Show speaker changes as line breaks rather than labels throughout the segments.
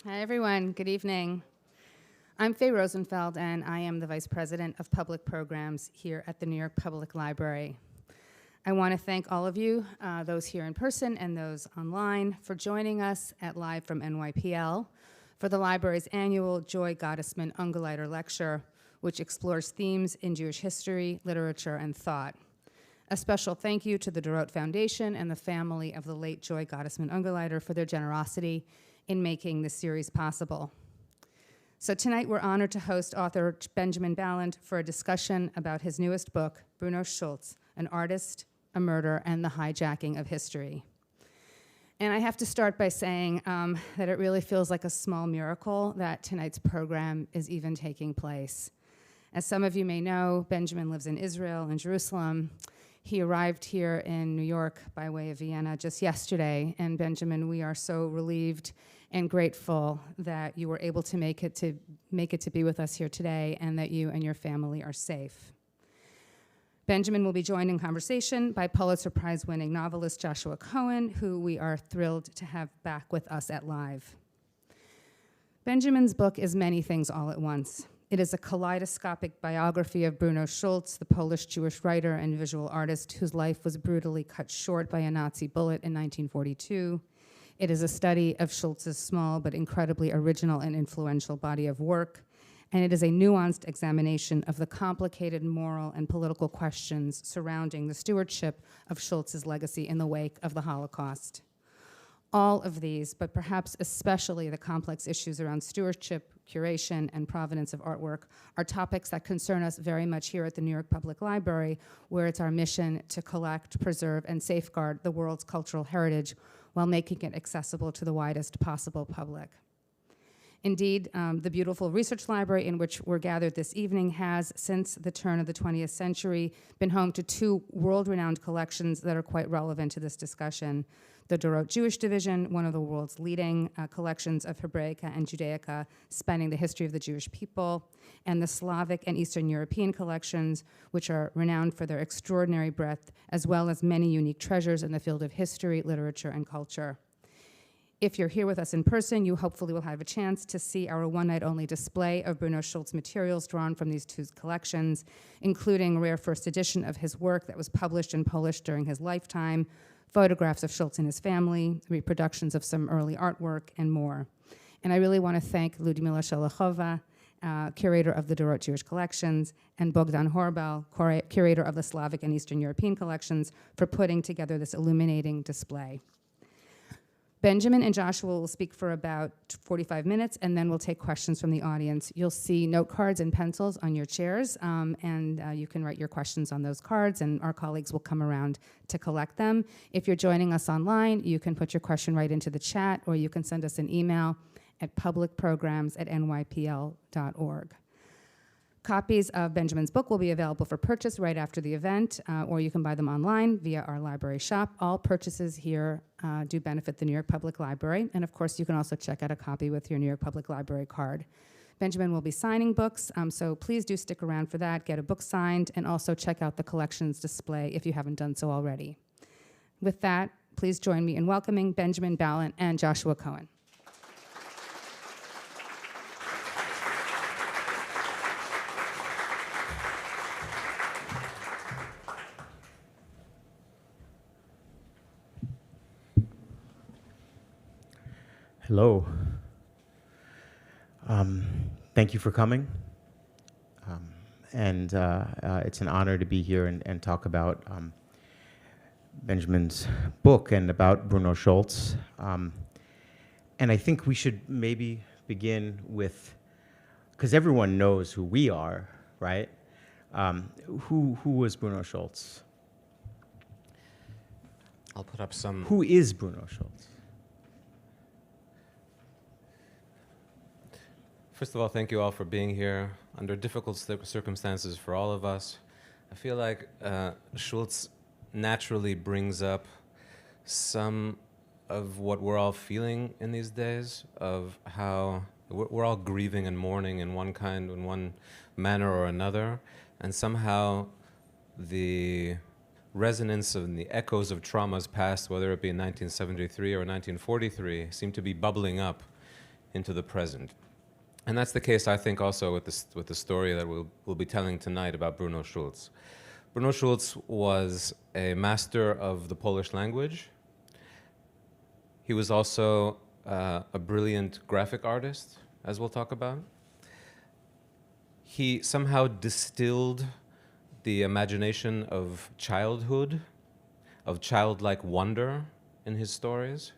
Hi, everyone. Good evening. I'm Faye Rosenfeld, and I am the Vice President of Public Programs here at the New York Public Library. I want to thank all of you, those here in person and those online, for joining us at Live from NYPL for the library's annual Joy Gottesman Ungeleiter Lecture, which explores themes in Jewish history, literature, and thought. A special thank you to the Dorot Foundation and the family of the late Joy Gottesman Ungeleiter for their generosity in making this series possible. So tonight we're honored to host author Benjamin Balint for a discussion about his newest book, Bruno Schulz, An Artist, a Murder, and the Hijacking of History. And I have to start by saying that it really feels like a small miracle that tonight's program is even taking place. As some of you may know, Benjamin lives in Israel, in Jerusalem. He arrived here in New York by way of Vienna just yesterday. And Benjamin, we are so relieved and grateful that you were able to make it to be with us here today, and that you and your family are safe. Benjamin will be joined in conversation by Pulitzer Prize winning novelist Joshua Cohen, who we are thrilled to have back with us at Live. Benjamin's book is many things all at once. It is a kaleidoscopic biography of Bruno Schulz, the Polish Jewish writer and visual artist whose life was brutally cut short by a Nazi bullet in 1942. It is a study of Schulz's small but incredibly original and influential body of work, and it is a nuanced examination of the complicated moral and political questions surrounding the stewardship of Schulz's legacy in the wake of the Holocaust. All of these, but perhaps especially the complex issues around stewardship, curation, and provenance of artwork, are topics that concern us very much here at the New York Public Library, where it's our mission to collect, preserve, and safeguard the world's cultural heritage while making it accessible to the widest possible public. Indeed, the beautiful research library in which we're gathered this evening has, since the turn of the 20th century, been home to two world-renowned collections that are quite relevant to this discussion. The Dorot Jewish Division, one of the world's leading collections of Hebraica and Judaica spanning the history of the Jewish people, and the Slavic and Eastern European collections, which are renowned for their extraordinary breadth, as well as many unique treasures in the field of history, literature, and culture. If you're here with us in person, you hopefully will have a chance to see our one-night-only display of Bruno Schulz materials drawn from these two collections, including a rare first edition of his work that was published in Polish during his lifetime, photographs of Schulz and his family, reproductions of some early artwork, and more. And I really want to thank Ludmila Shelachova, curator of the Dorot Jewish Collections, and Bogdan Horbal, curator of the Slavic and Eastern European collections, for putting together this illuminating display. Benjamin and Joshua will speak for about 45 minutes, and then we'll take questions from the audience. You'll see note cards and pencils on your chairs, and you can write your questions on those cards, and our colleagues will come around to collect them. If you're joining us online, you can put your question right into the chat, or you can send us an email at publicprograms@nypl.org. Copies of Benjamin's book will be available for purchase right after the event, or you can buy them online via our library shop. All purchases here do benefit the New York Public Library, and of course you can also check out a copy with your New York Public Library card. Benjamin will be signing books, so please do stick around for that, get a book signed, and also check out the collections display if you haven't done so already. With that, please join me in welcoming Benjamin Balint and Joshua Cohen.
Hello. Thank you for coming. It's an honor to be here and talk about Benjamin's book and about Bruno Schulz. And I think we should maybe begin with, because everyone knows who we are, right? Who was Bruno Schulz?
I'll put up some.
Who is Bruno Schulz?
First of all, thank you all for being here under difficult circumstances for all of us. I feel like Schulz naturally brings up some of what we're all feeling in these days, of how we're all grieving and mourning in one manner or another, and somehow the resonance and the echoes of traumas past, whether it be in 1973 or 1943, seem to be bubbling up into the present. And that's the case, I think, also with the story that we'll be telling tonight about Bruno Schulz. Bruno Schulz was a master of the Polish language. He was also a brilliant graphic artist, as we'll talk about. He somehow distilled the imagination of childhood, of childlike wonder in his stories.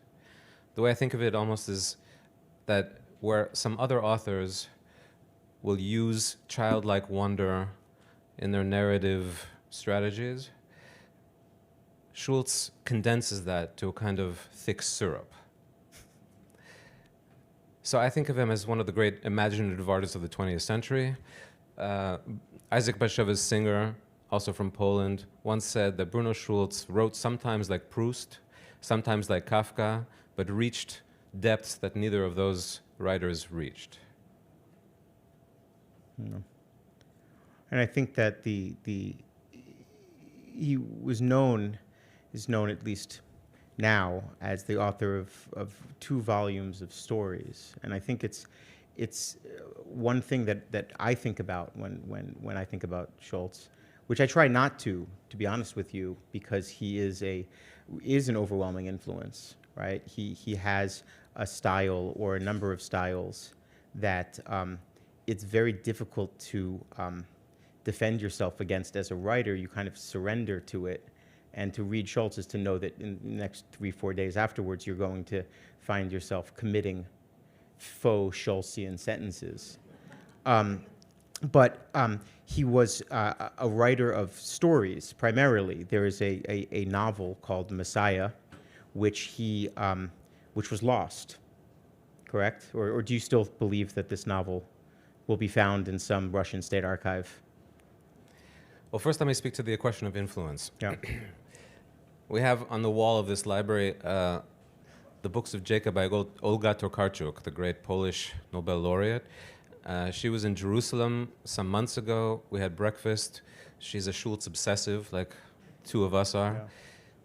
The way I think of it almost is that where some other authors will use childlike wonder in their narrative strategies, Schulz condenses that to a kind of thick syrup. So I think of him as one of the great imaginative artists of the 20th century. Isaac Bashevis Singer, also from Poland, once said that Bruno Schulz wrote sometimes like Proust, sometimes like Kafka, but reached depths that neither of those writers reached.
Yeah. And I think that he is known at least now as the author of 2 volumes of stories. And I think it's one thing that I think about when I think about Schulz, which I try not to be honest with you, because he is an overwhelming influence, right? He has a style or a number of styles that it's very difficult to defend yourself against as a writer. You kind of surrender to it. And to read Schulz is to know that in the next 3-4 days afterwards, you're going to find yourself committing faux Schulzian sentences. But he was a writer of stories, primarily. There is a novel called Messiah, which was lost, correct? Or do you still believe that this novel will be found in some Russian state archive?
Well, first let me speak to the question of influence.
Yeah.
We have on the wall of this library the books of Jacob by Olga Tokarczuk, the great Polish Nobel laureate. She was in Jerusalem some months ago. We had breakfast. She's a Schulz obsessive, like 2 of us are.
Yeah.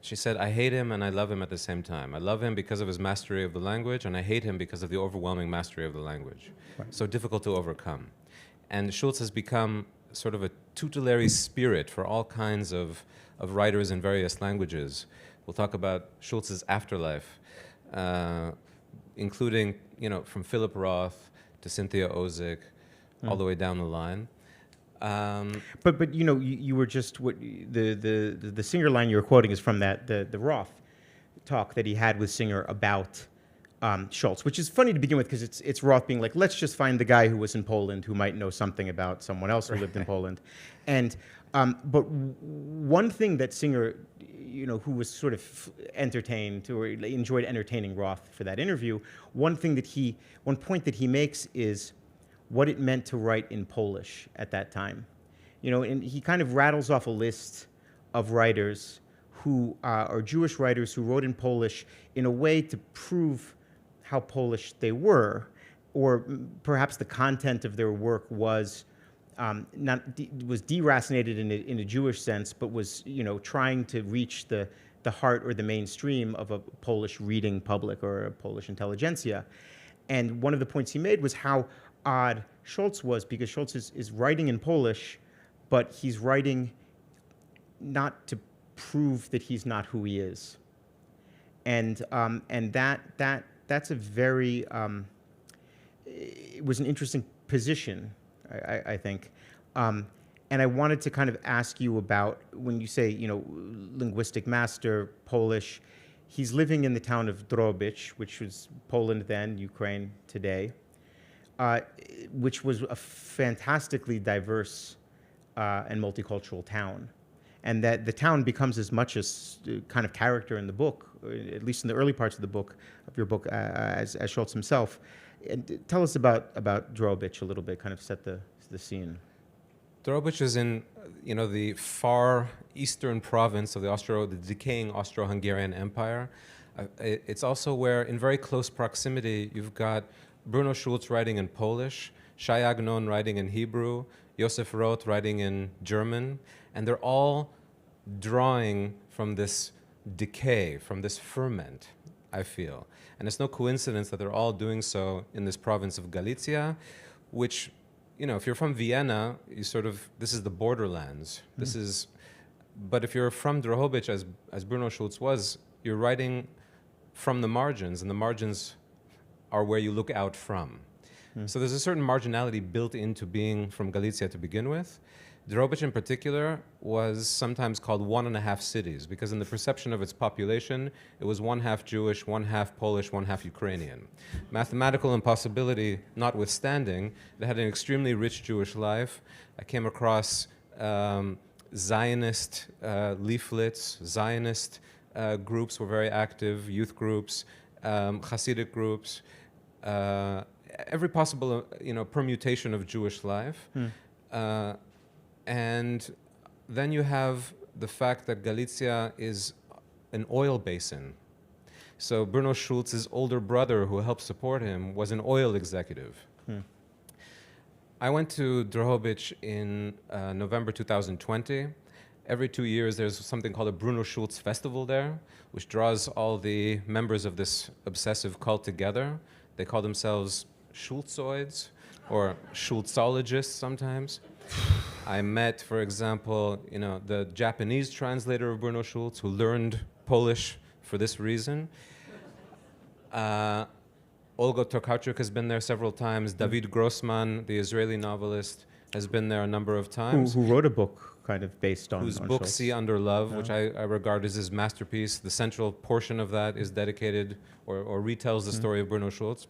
She said, I hate him and I love him at the same time. I love him because of his mastery of the language, and I hate him because of the overwhelming mastery of the language.
Right.
So difficult to overcome. And Schulz has become sort of a tutelary spirit for all kinds of writers in various languages. We'll talk about Schulz's afterlife, including, from Philip Roth to Cynthia Ozick, all the way down the line.
But you were just the Singer line you were quoting is from the Roth talk that he had with Singer about Schulz, which is funny to begin with because it's Roth being like, let's just find the guy who was in Poland who might know something about someone else who lived in Poland, and but one thing that Singer, who was sort of entertained or enjoyed entertaining Roth for that interview, one point that he makes is what it meant to write in Polish at that time. And he kind of rattles off a list of writers who are Jewish writers who wrote in Polish in a way to prove how Polish they were, or perhaps the content of their work was was deracinated in a Jewish sense, but was trying to reach the heart or the mainstream of a Polish reading public or a Polish intelligentsia. And one of the points he made was how odd Schulz was, because Schulz is writing in Polish, but he's writing not to prove that he's not who he is. And that's a very it was an interesting position, I think. And I wanted to kind of ask you about, when you say, linguistic master, Polish, he's living in the town of Drobic, which was Poland then, Ukraine today, which was a fantastically diverse and multicultural town. And that the town becomes as much as kind of character in the book, at least in the early parts of your book, as Schulz himself. And tell us about Drobic a little bit, kind of set the scene.
Drobic is in, the far eastern province of the decaying Austro-Hungarian Empire. It's also where, in very close proximity, you've got Bruno Schulz writing in Polish, Shai Agnon writing in Hebrew, Josef Roth writing in German, and they're all drawing from this decay, from this ferment. I feel. And it's no coincidence that they're all doing so in this province of Galicia, which, you know, if you're from Vienna, you sort of, this is the borderlands. This is, but if you're from Drohobych, as Bruno Schulz was, you're writing from the margins, and the margins are where you look out from. So there's a certain marginality built into being from Galicia to begin with. Drohobych in particular was sometimes called 1.5 cities because in the perception of its population, it was 1/2 Jewish, 1/2 Polish, 1/2 Ukrainian. Mathematical impossibility notwithstanding, it had an extremely rich Jewish life. I came across Zionist leaflets, Zionist groups were very active, youth groups, Hasidic groups, every possible permutation of Jewish life. And then you have the fact that Galicia is an oil basin. So Bruno Schulz's older brother, who helped support him, was an oil executive. I went to Drohobych in November 2020. Every 2 years, there's something called a Bruno Schulz festival there, which draws all the members of this obsessive cult together. They call themselves Schulzoids or Schulzologists sometimes. I met, for example, the Japanese translator of Bruno Schulz who learned Polish for this reason. Olga Tokarczuk has been there several times. David Grossman, the Israeli novelist, has been there a number of times.
Who wrote a book kind of based on
whose book,
Schulz.
See Under Love, which I regard as his masterpiece. The central portion of that is dedicated or retells the story of Bruno Schulz.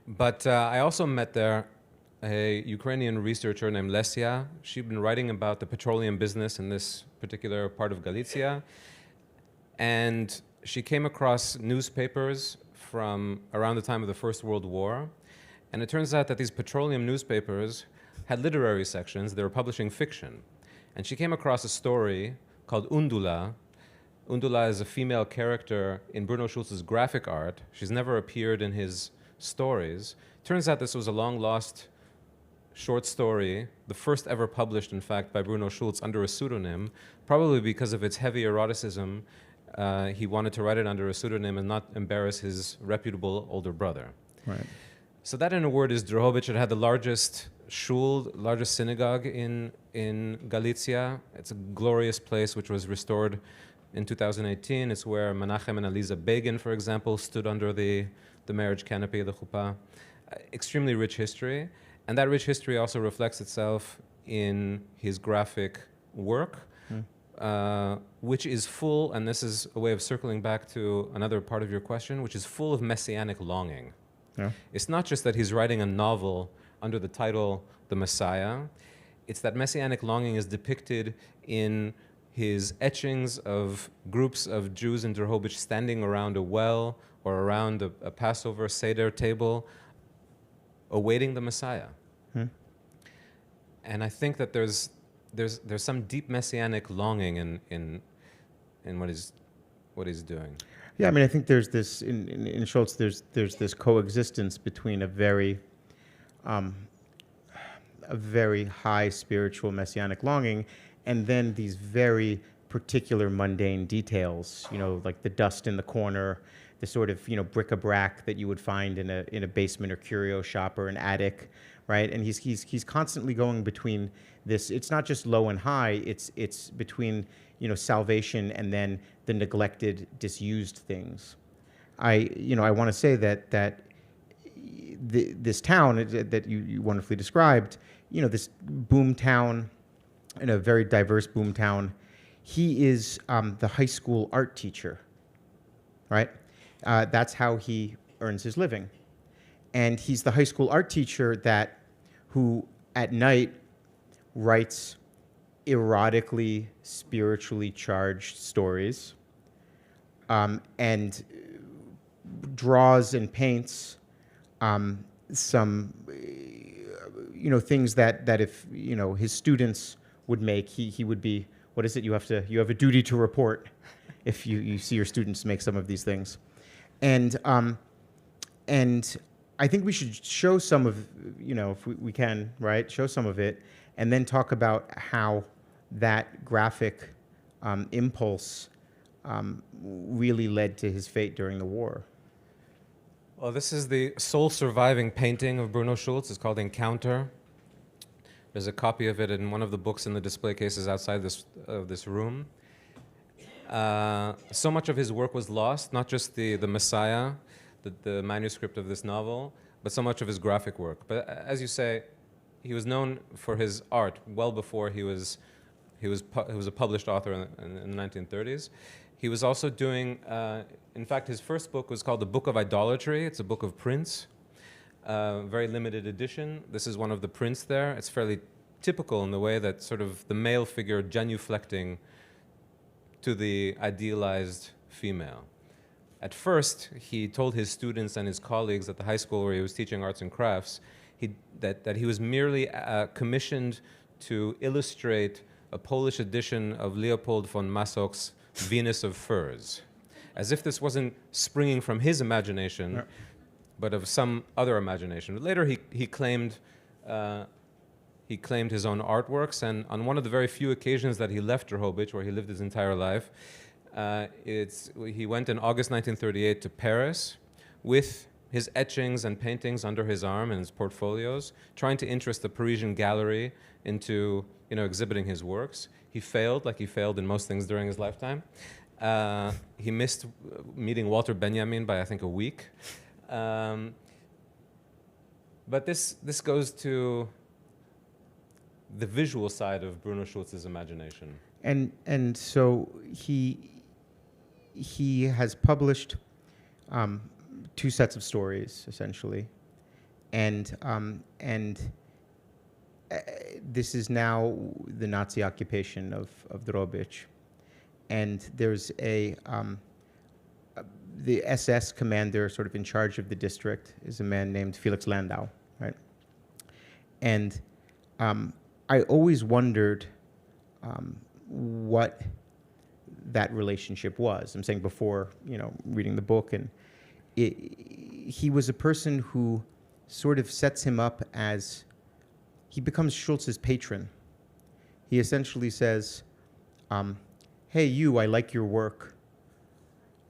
But I also met there a Ukrainian researcher named Lesia. She'd been writing about the petroleum business in this particular part of Galicia. And she came across newspapers from around the time of the First World War. And it turns out that these petroleum newspapers had literary sections. They were publishing fiction. And she came across a story called Undula. Undula is a female character in Bruno Schulz's graphic art. She's never appeared in his stories. Turns out this was a long-lost short story, the first ever published, in fact, by Bruno Schulz under a pseudonym, probably because of its heavy eroticism. He wanted to write it under a pseudonym and not embarrass his reputable older brother.
Right.
So that, in a word, is Drohobych. It had the largest shul, largest synagogue in Galicia. It's a glorious place which was restored in 2018. It's where Menachem and Eliza Begin, for example, stood under the marriage canopy of the chuppah. Extremely rich history. And that rich history also reflects itself in his graphic work, which is full, and this is a way of circling back to another part of your question, which is full of messianic longing.
Yeah.
It's not just that he's writing a novel under the title The Messiah. It's that messianic longing is depicted in his etchings of groups of Jews in Drohobych standing around a well or around a Passover Seder table awaiting the Messiah. And I think that there's some deep messianic longing in what he's doing.
Yeah, I mean, I think there's this in Schulz. There's this coexistence between a very high spiritual messianic longing, and then these very particular mundane details. Like the dust in the corner, the sort of bric-a-brac that you would find in a basement or curio shop or an attic, right? And he's constantly going between this. It's not just low and high. It's between salvation and then the neglected, disused things. I want to say that this town that you wonderfully described, this boom town, in a very diverse boom town, he is the high school art teacher, right? That's how he earns his living. And he's the high school art teacher who at night writes erotically, spiritually charged stories, and draws and paints some, things that if his students would make, he would be. What is it? You have a duty to report if you see your students make some of these things, and I think we should show some of, if we can, right? Show some of it, and then talk about how that graphic impulse really led to his fate during the war.
Well, this is the sole surviving painting of Bruno Schulz. It's called Encounter. There's a copy of it in one of the books in the display cases outside this room. So much of his work was lost, not just the Messiah, the manuscript of this novel, but so much of his graphic work. But as you say, he was known for his art well before he was a published author in the 1930s. He was also doing, in fact, his first book was called The Book of Idolatry. It's a book of prints, very limited edition. This is one of the prints there. It's fairly typical in the way that sort of the male figure genuflecting to the idealized female. At first, he told his students and his colleagues at the high school where he was teaching arts and crafts that he was merely commissioned to illustrate a Polish edition of Leopold von Masoch's Venus of Furs, as if this wasn't springing from his imagination, but of some other imagination. Later, he claimed his own artworks, and on one of the very few occasions that he left Drohobych, where he lived his entire life, he went in August 1938 to Paris with his etchings and paintings under his arm and his portfolios, trying to interest the Parisian gallery into exhibiting his works. He failed, like he failed in most things during his lifetime. He missed meeting Walter Benjamin by, I think, a week. But this goes to the visual side of Bruno Schulz's imagination.
And so he has published 2 sets of stories, essentially, and this is now the Nazi occupation of Drohobych, and there's the SS commander sort of in charge of the district is a man named Felix Landau, right? And I always wondered what that relationship was. I'm saying before, reading the book, and he was a person who sort of sets him up as, he becomes Schulz's patron. He essentially says, hey, I like your work.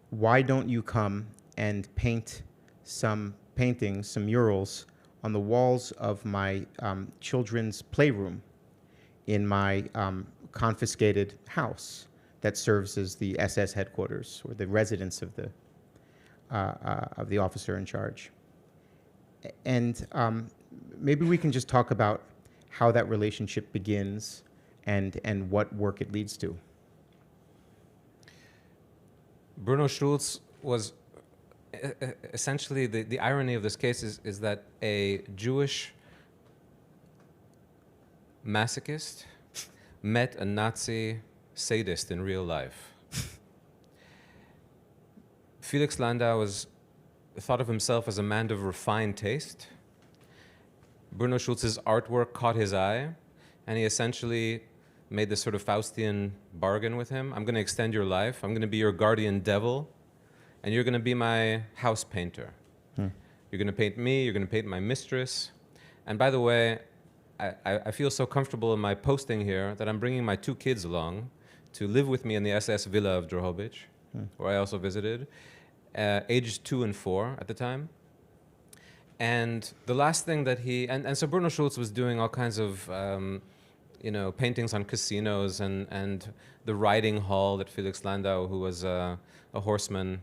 Why don't you come and paint some paintings, some murals, on the walls of my children's playroom in my confiscated house that serves as the SS headquarters or the residence of the officer in charge. And maybe we can just talk about how that relationship begins and what work it leads to.
Bruno Schulz was essentially, the irony of this case is that a Jewish masochist met a Nazi sadist in real life. Felix Landau thought of himself as a man of refined taste. Bruno Schulz's artwork caught his eye, and he essentially made this sort of Faustian bargain with him. I'm going to extend your life. I'm going to be your guardian devil, and you're going to be my house painter. You're going to paint me. You're going to paint my mistress. And by the way, I feel so comfortable in my posting here that I'm bringing my 2 kids along to live with me in the SS villa of Drohobych, where I also visited, aged 2 and 4 at the time. And the last thing that and so Bruno Schulz was doing all kinds of, paintings on casinos and the riding hall that Felix Landau, who was a horseman,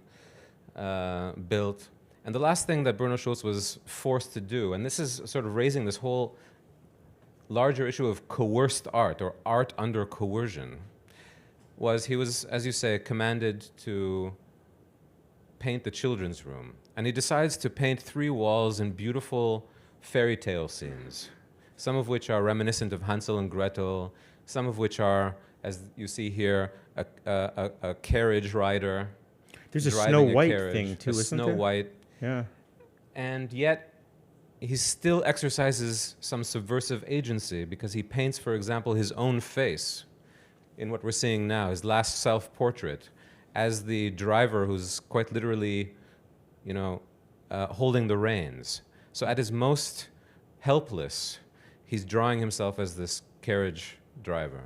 built. And the last thing that Bruno Schulz was forced to do, and this is sort of raising this whole larger issue of coerced art, or art under coercion, was he was, as you say, commanded to paint the children's room. And he decides to paint 3 walls in beautiful fairy tale scenes, some of which are reminiscent of Hansel and Gretel, some of which are, as you see here, a carriage rider.
There's a Snow White thing too, isn't there?
Snow White.
Yeah.
And yet, he still exercises some subversive agency, because he paints, for example, his own face in what we're seeing now, his last self-portrait, as the driver who's quite literally, holding the reins. So at his most helpless, he's drawing himself as this carriage driver.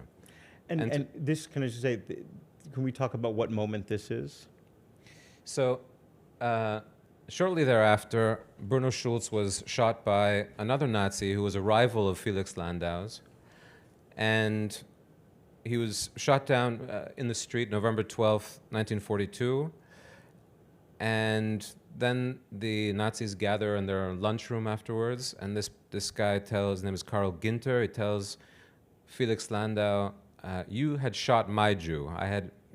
And this, can I just say, can we talk about what moment this is?
So, shortly thereafter, Bruno Schulz was shot by another Nazi who was a rival of Felix Landau's. And he was shot down in the street November 12th, 1942. And then the Nazis gather in their lunchroom afterwards. And this guy tells, his name is Karl Ginter, he tells Felix Landau, you had shot my Jew.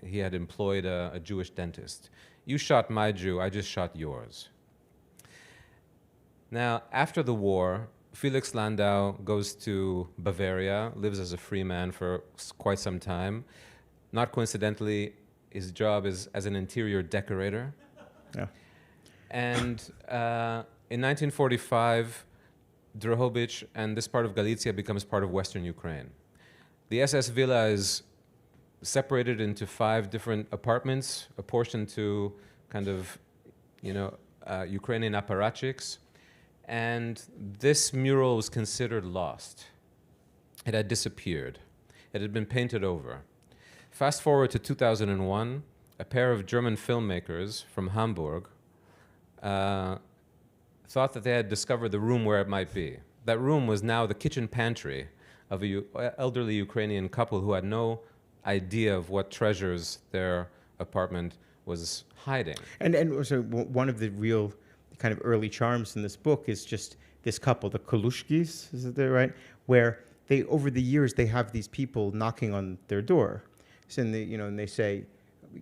He had employed a Jewish dentist. You shot my Jew, I just shot yours. Now, after the war, Felix Landau goes to Bavaria, lives as a free man for quite some time. Not coincidentally, his job is as an interior decorator.
Yeah.
And in 1945, Drohobych and this part of Galicia becomes part of Western Ukraine. The SS Villa is separated into 5 different apartments, apportioned to kind of, Ukrainian apparatchiks. And this mural was considered lost. It had disappeared. It had been painted over. Fast forward to 2001, a pair of German filmmakers from Hamburg thought that they had discovered the room where it might be. That room was now the kitchen pantry of an elderly Ukrainian couple who had no idea of what treasures their apartment was hiding.
And so one of the real kind of early charms in this book is just this couple, the Kolushkis, is it there, right? Where they, over the years, they have these people knocking on their door. So, and they say,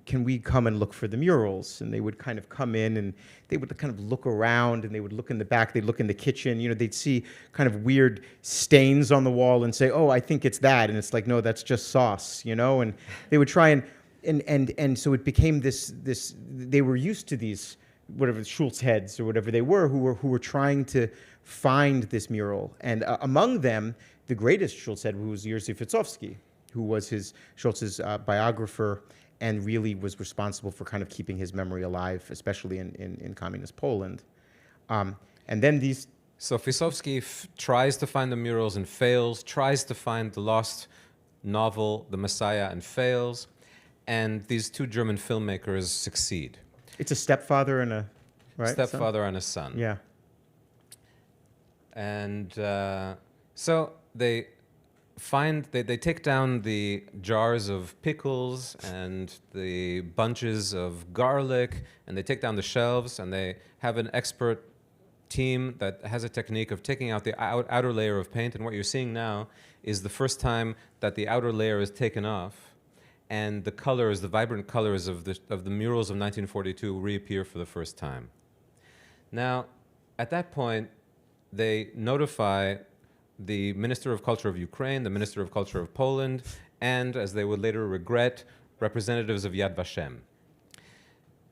can we come and look for the murals? And they would kind of come in and they would kind of look around and they would look in the back, they'd look in the kitchen, they'd see kind of weird stains on the wall and say, oh, I think it's that. And it's like, no, that's just sauce, and they would try and so it became this, they were used to these, whatever, Schulz heads or whatever they were, who were trying to find this mural. And among them, the greatest Schulz head was Jerzy Ficowski, who was Schulz's biographer and really was responsible for kind of keeping his memory alive, especially in communist Poland. And then these...
So Ficowski tries to find the murals and fails, tries to find the lost novel, The Messiah, and fails. And these 2 German filmmakers succeed.
It's a stepfather and a... Right,
stepfather and a son.
Yeah.
And so they take down the jars of pickles and the bunches of garlic, and they take down the shelves, and they have an expert team that has a technique of taking out the outer layer of paint. And what you're seeing now is the first time that the outer layer is taken off, and the colors, the vibrant colors of the murals of 1942 reappear for the first time. Now, at that point, they notify the Minister of Culture of Ukraine, the Minister of Culture of Poland, and, as they would later regret, representatives of Yad Vashem.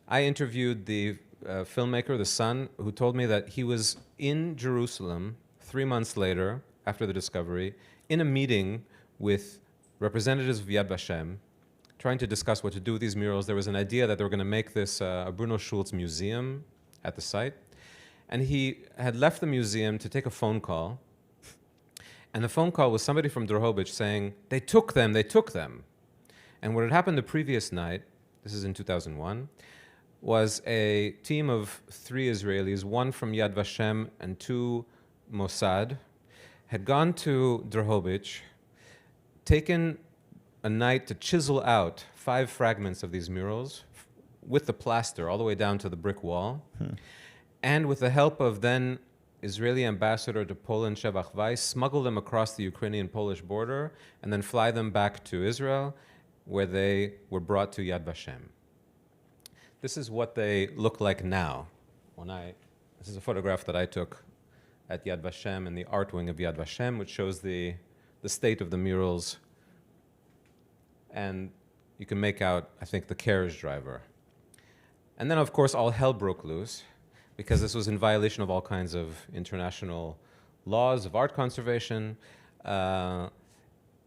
I interviewed the filmmaker, the son, who told me that he was in Jerusalem 3 months later, after the discovery, in a meeting with representatives of Yad Vashem, trying to discuss what to do with these murals. There was an idea that they were going to make this a Bruno Schulz museum at the site. And he had left the museum to take a phone call. And the phone call was somebody from Drohobych saying, they took them. And what had happened the previous night, this is in 2001, was a team of 3 Israelis, 1 from Yad Vashem and 2 Mossad, had gone to Drohobych, taken a night to chisel out 5 fragments of these murals with the plaster all the way down to the brick wall. And with the help of then Israeli ambassador to Poland, Shevach Weiss, smuggle them across the Ukrainian-Polish border and then fly them back to Israel, where they were brought to Yad Vashem. This is what they look like now. This is a photograph that I took at Yad Vashem in the art wing of Yad Vashem, which shows the state of the murals. And you can make out, I think, the carriage driver. And then, of course, all hell broke loose, because this was in violation of all kinds of international laws of art conservation. And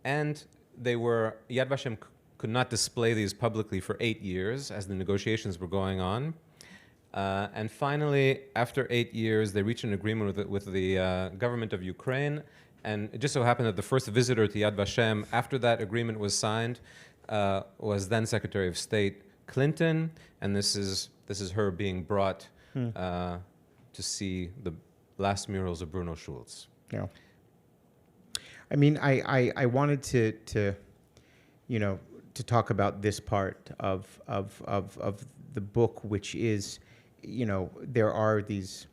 Yad Vashem could not display these publicly for 8 years as the negotiations were going on. And finally, after 8 years, they reached an agreement with the government of Ukraine. And it just so happened that the first visitor to Yad Vashem, after that agreement was signed, was then Secretary of State Clinton, and this is her being brought to see the last murals of Bruno Schulz.
Yeah. I mean, I wanted to to talk about this part of the book, which is, there are these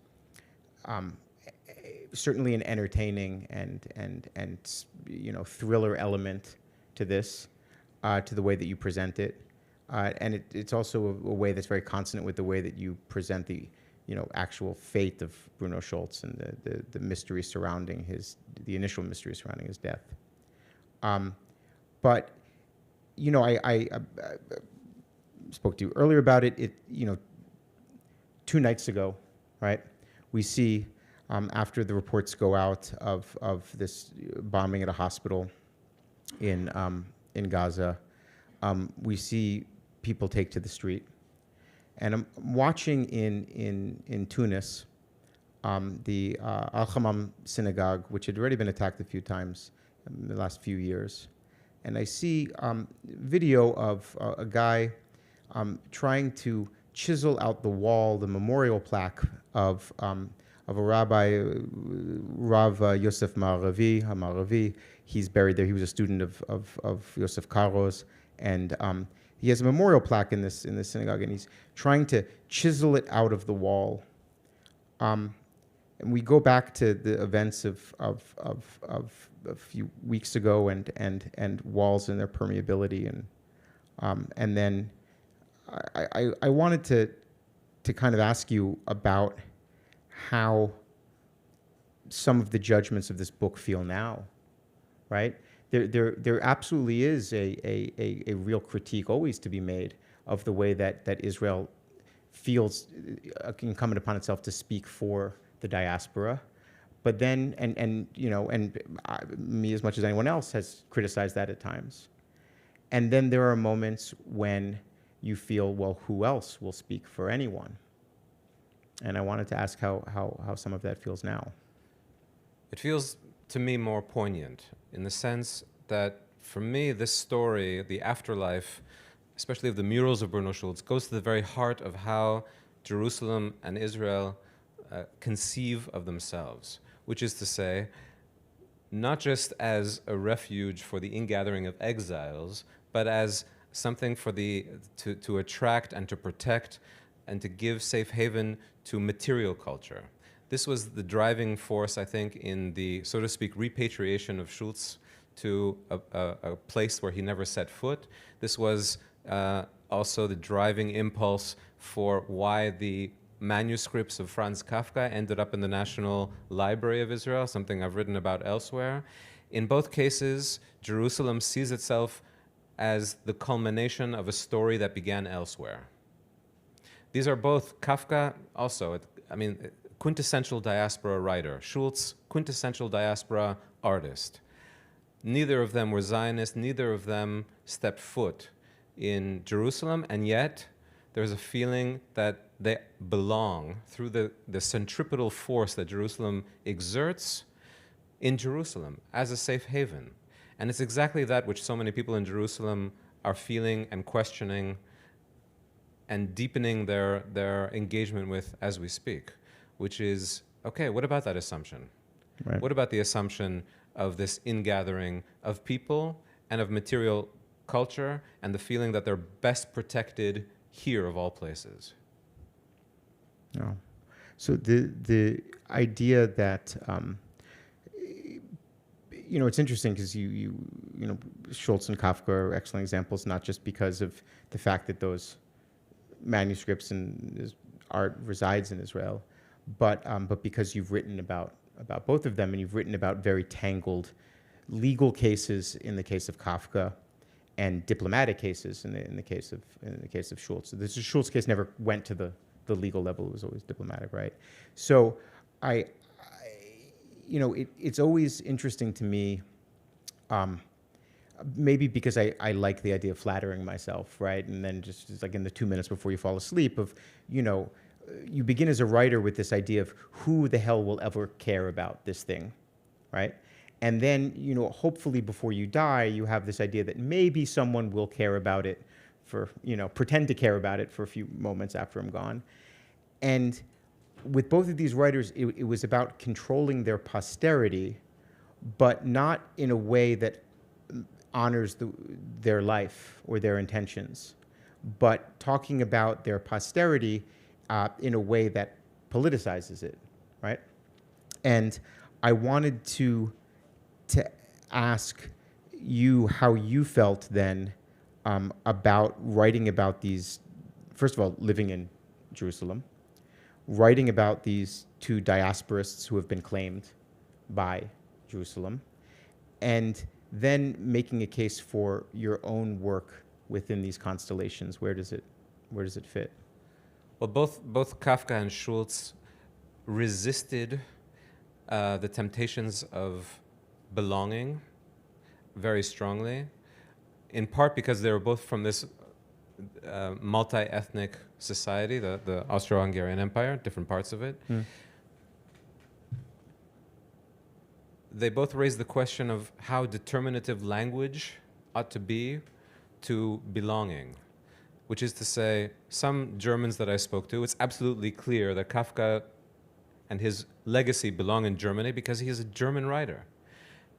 certainly an entertaining and thriller element to this, to the way that you present it, and it's also a way that's very consonant with the way that you present the actual fate of Bruno Schulz and the mystery surrounding the initial mystery surrounding his death. But I spoke to you earlier about it. 2 nights ago, right? We see after the reports go out of this bombing at a hospital in Gaza, we see people take to the street. And I'm watching in Tunis the Al-Hammam synagogue, which had already been attacked a few times in the last few years. And I see video of a guy trying to chisel out the wall, the memorial plaque of a rabbi, Rav Yosef Maravi. He's buried there. He was a student of Yosef Karo's, and he has a memorial plaque in this synagogue, and he's trying to chisel it out of the wall. And we go back to the events of a few weeks ago, and walls and their permeability, and then I wanted to kind of ask you about how some of the judgments of this book feel now, right? There absolutely is a real critique always to be made of the way that Israel feels incumbent upon itself to speak for the diaspora. But then, and me as much as anyone else has criticized that at times. And then there are moments when you feel, well, who else will speak for anyone? And I wanted to ask how some of that feels now.
It feels to me more poignant in the sense that for me, this story, the afterlife, especially of the murals of Bruno Schulz, goes to the very heart of how Jerusalem and Israel conceive of themselves, which is to say, not just as a refuge for the ingathering of exiles, but as something for to attract and to protect and to give safe haven to material culture. This was the driving force, I think, in the, so to speak, repatriation of Schulz to a place where he never set foot. This was also the driving impulse for why the manuscripts of Franz Kafka ended up in the National Library of Israel, something I've written about elsewhere. In both cases, Jerusalem sees itself as the culmination of a story that began elsewhere. These are both Kafka, also, quintessential diaspora writer, Schulz, quintessential diaspora artist. Neither of them were Zionist, neither of them stepped foot in Jerusalem, and yet there's a feeling that they belong through the centripetal force that Jerusalem exerts in Jerusalem as a safe haven. And it's exactly that which so many people in Jerusalem are feeling and questioning and deepening their engagement with as we speak, which is, okay, what about that assumption?
Right.
What about the assumption of this ingathering of people and of material culture and the feeling that they're best protected here of all places?
No. So the idea that, it's interesting because Schulz and Kafka are excellent examples, not just because of the fact that those manuscripts and art resides in Israel, but because you've written about both of them, and you've written about very tangled legal cases in the case of Kafka, and diplomatic cases in the case of Schulz. So this Schulz case never went to the legal level; it was always diplomatic, right? So it's always interesting to me. Maybe because I like the idea of flattering myself, right? And then just like in the 2 minutes before you fall asleep of, you begin as a writer with this idea of who the hell will ever care about this thing, right? And then, hopefully before you die, you have this idea that maybe someone will care about it for, pretend to care about it for a few moments after I'm gone. And with both of these writers, it was about controlling their posterity, but not in a way that honors their life or their intentions, but talking about their posterity in a way that politicizes it, right? And I wanted to ask you how you felt then about writing about these, first of all, living in Jerusalem, writing about these two diasporists who have been claimed by Jerusalem, and then making a case for your own work within these constellations. Where does it fit?
Well, both Kafka and Schulz resisted the temptations of belonging very strongly, in part because they were both from this multi-ethnic society, the Austro-Hungarian Empire, different parts of it. They both raised the question of how determinative language ought to be to belonging, which is to say, some Germans that I spoke to, it's absolutely clear that Kafka and his legacy belong in Germany because he is a German writer.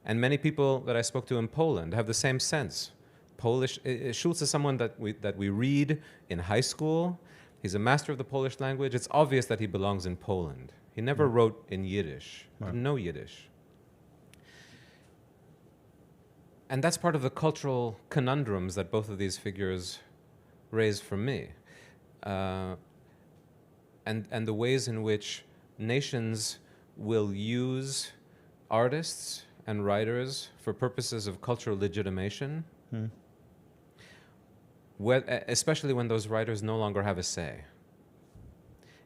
And many people that I spoke to in Poland have the same sense. Schulz is someone that we read in high school. He's a master of the Polish language. It's obvious that he belongs in Poland. He never wrote in Yiddish, didn't know Yiddish. And that's part of the cultural conundrums that both of these figures raise for me. And the ways in which nations will use artists and writers for purposes of cultural legitimation, especially when those writers no longer have a say.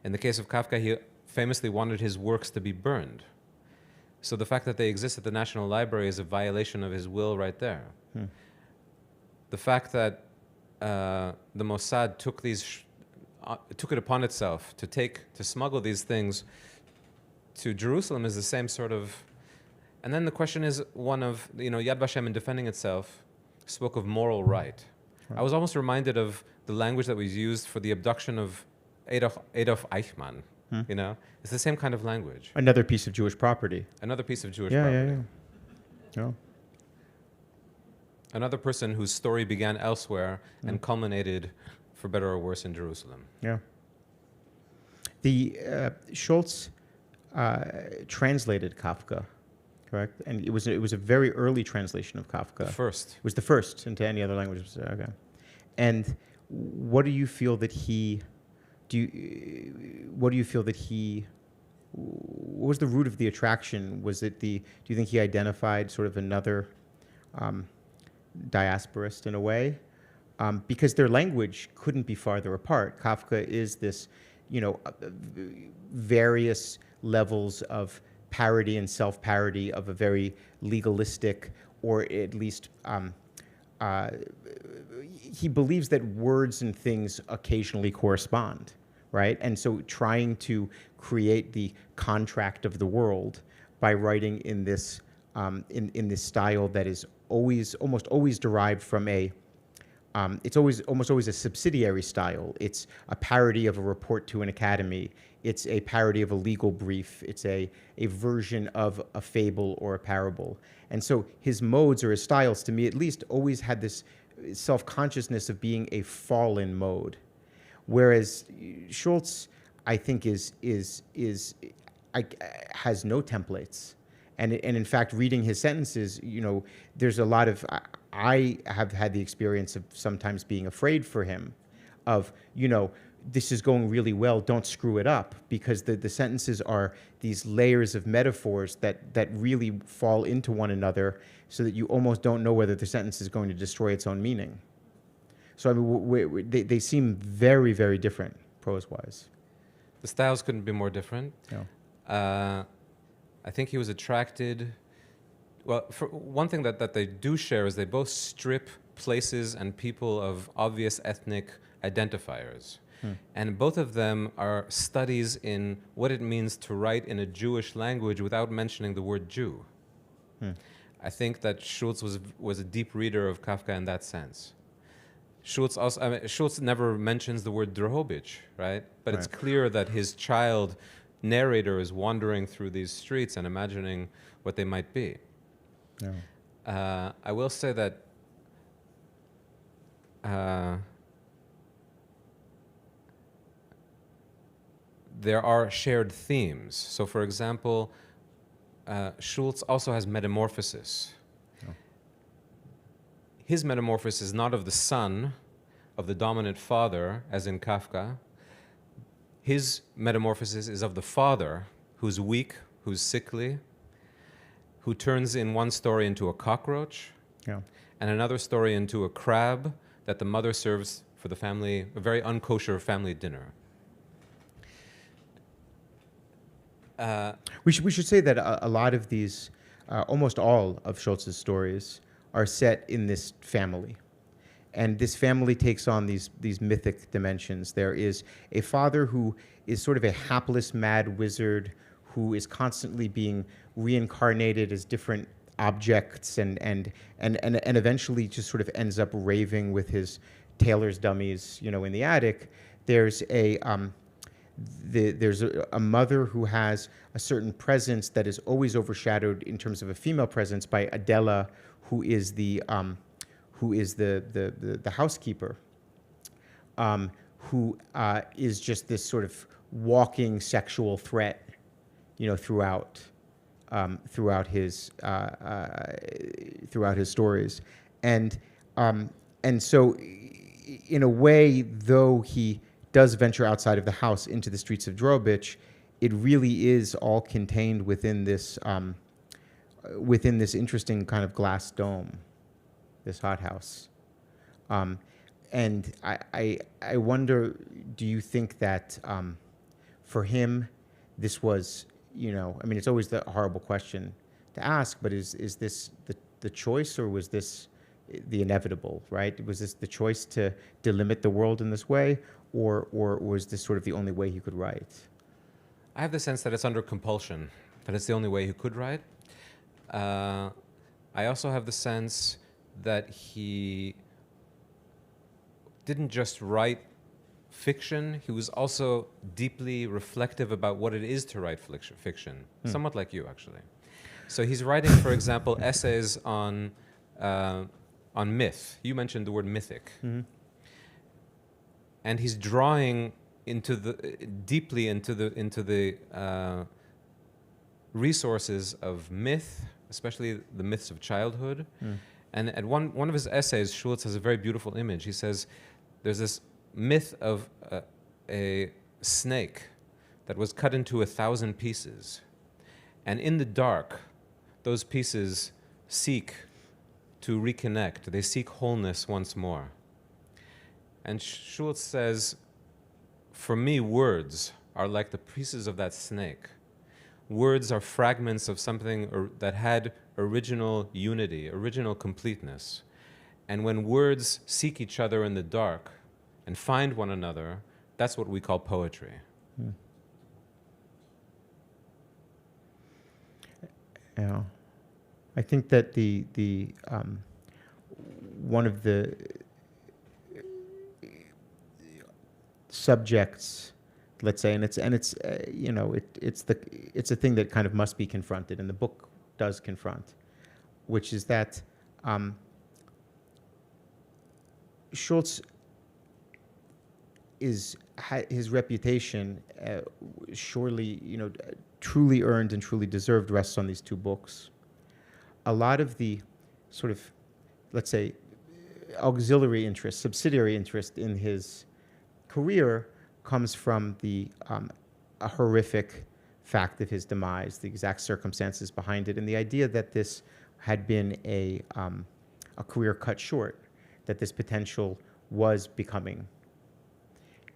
In the case of Kafka, he famously wanted his works to be burned. So the fact that they exist at the National Library is a violation of his will right there. The fact that the Mossad took it upon itself to smuggle these things to Jerusalem is the same sort of. And then the question is one of, Yad Vashem, in defending itself, spoke of moral right. I was almost reminded of the language that was used for the abduction of Adolf Eichmann. It's the same kind of language.
Another piece of Jewish property.
Another piece of Jewish property.
Yeah.
Another person whose story began elsewhere and culminated, for better or worse, in Jerusalem.
Yeah. The Schulz translated Kafka, correct? And it was a very early translation of Kafka.
The first.
It was the first into any other language. Okay. And what do you feel that he? What was the root of the attraction? Was it do you think he identified sort of another diasporist in a way? Because their language couldn't be farther apart. Kafka is this, various levels of parody and self-parody of a very legalistic, or at least he believes that words and things occasionally correspond, right? And so trying to create the contract of the world by writing in this in this style that is almost always derived from it's almost always a subsidiary style. It's a parody of a report to an academy. It's a parody of a legal brief. It's a version of a fable or a parable. And so his modes or his styles, to me at least, always had this self-consciousness of being a fallen mode. Whereas Schulz, I think, has no templates. And in fact, reading his sentences, there's a lot of, I have had the experience of sometimes being afraid for him of, this is going really well, don't screw it up, because the sentences are these layers of metaphors that really fall into one another so that you almost don't know whether the sentence is going to destroy its own meaning. So I mean, they seem very, very different prose-wise.
The styles couldn't be more different.
Yeah.
I think he was attracted. Well, for one thing that they do share is they both strip places and people of obvious ethnic identifiers. And both of them are studies in what it means to write in a Jewish language without mentioning the word Jew. I think that Schulz was a deep reader of Kafka in that sense. Schulz never mentions the word Drohobich, right? But it's clear that his child narrator is wandering through these streets and imagining what they might be. I will say that there are shared themes. So, for example, Schulz also has metamorphosis. His metamorphosis is not of the son, of the dominant father, as in Kafka. His metamorphosis is of the father, who's weak, who's sickly, who turns in one story into a cockroach, and another story into a crab that the mother serves for the family, a very unkosher family dinner.
We should say that a lot of these, almost all of Schultz's stories, are set in this family. And this family takes on these mythic dimensions. There is a father who is sort of a hapless mad wizard who is constantly being reincarnated as different objects and eventually just sort of ends up raving with his tailor's dummies, in the attic. There's a mother who has a certain presence that is always overshadowed in terms of a female presence by Adela, who is the housekeeper, who is just this sort of walking sexual threat, throughout his stories, and so in a way, though he does venture outside of the house into the streets of Drohobych, it really is all contained within this interesting kind of glass dome, this hothouse. And I wonder, do you think that for him, this was, it's always the horrible question to ask, but is this the choice, or was this the inevitable, right? Was this the choice to delimit the world in this way, or was this sort of the only way he could write?
I have the sense that it's under compulsion, that it's the only way he could write. I also have the sense that he didn't just write fiction, he was also deeply reflective about what it is to write fiction, somewhat like you, actually. So he's writing, for example, essays on myth. You mentioned the word mythic. And he's drawing deeply into the resources of myth, especially the myths of childhood. And at one of his essays, Schulz has a very beautiful image. He says, there's this myth of a snake that was cut into 1,000 pieces. And in the dark, those pieces seek to reconnect. They seek wholeness once more. And Schulz says, for me, words are like the pieces of that snake. Words are fragments of something that had original unity, original completeness. And when words seek each other in the dark and find one another, that's what we call poetry.
Yeah, I think that the one of the subjects, let's say, and it's a thing that kind of must be confronted, and the book does confront, which is that Schulz his reputation surely, truly earned and truly deserved, rests on these two books. A lot of the sort of, let's say, auxiliary interest, subsidiary interest in his career comes from the a horrific fact of his demise, the exact circumstances behind it, and the idea that this had been a career cut short, that this potential was becoming.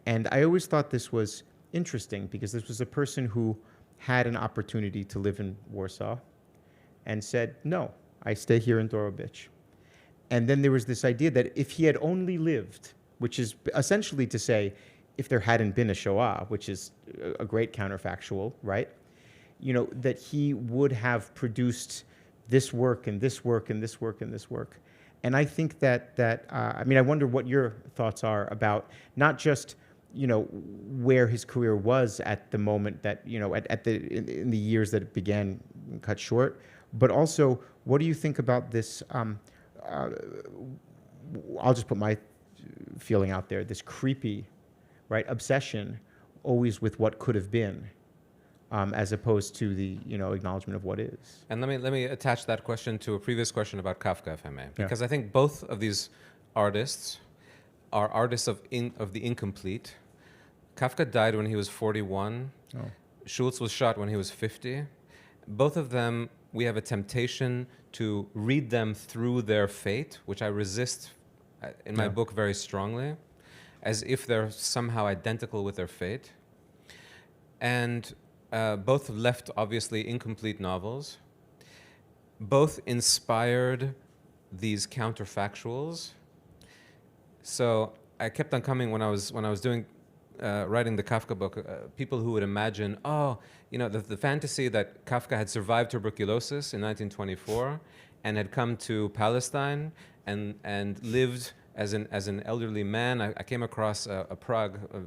And I always thought this was interesting because this was a person who had an opportunity to live in Warsaw and said, no, I stay here in Drohobych. And then there was this idea that if he had only lived, which is essentially to say, if there hadn't been a Shoah, which is a great counterfactual, right? That he would have produced this work and this work and this work and this work. And I think I mean, I wonder what your thoughts are about not just, where his career was at the moment that, in the years that it began cut short, but also what do you think about this? I'll just put my feeling out there, this creepy, right, obsession always with what could have been, as opposed to the acknowledgement of what is.
And let me attach that question to a previous question about Kafka, if I may, because I think both of these artists are artists of the incomplete. Kafka died when he was 41.
Oh.
Schulz was shot when he was 50. Both of them, we have a temptation to read them through their fate, which I resist in my book very strongly, as if they're somehow identical with their fate. And both left, obviously, incomplete novels. Both inspired these counterfactuals. So I kept on coming when I was doing writing the Kafka book. People who would imagine, the fantasy that Kafka had survived tuberculosis in 1924 and had come to Palestine and lived as an elderly man. I came across a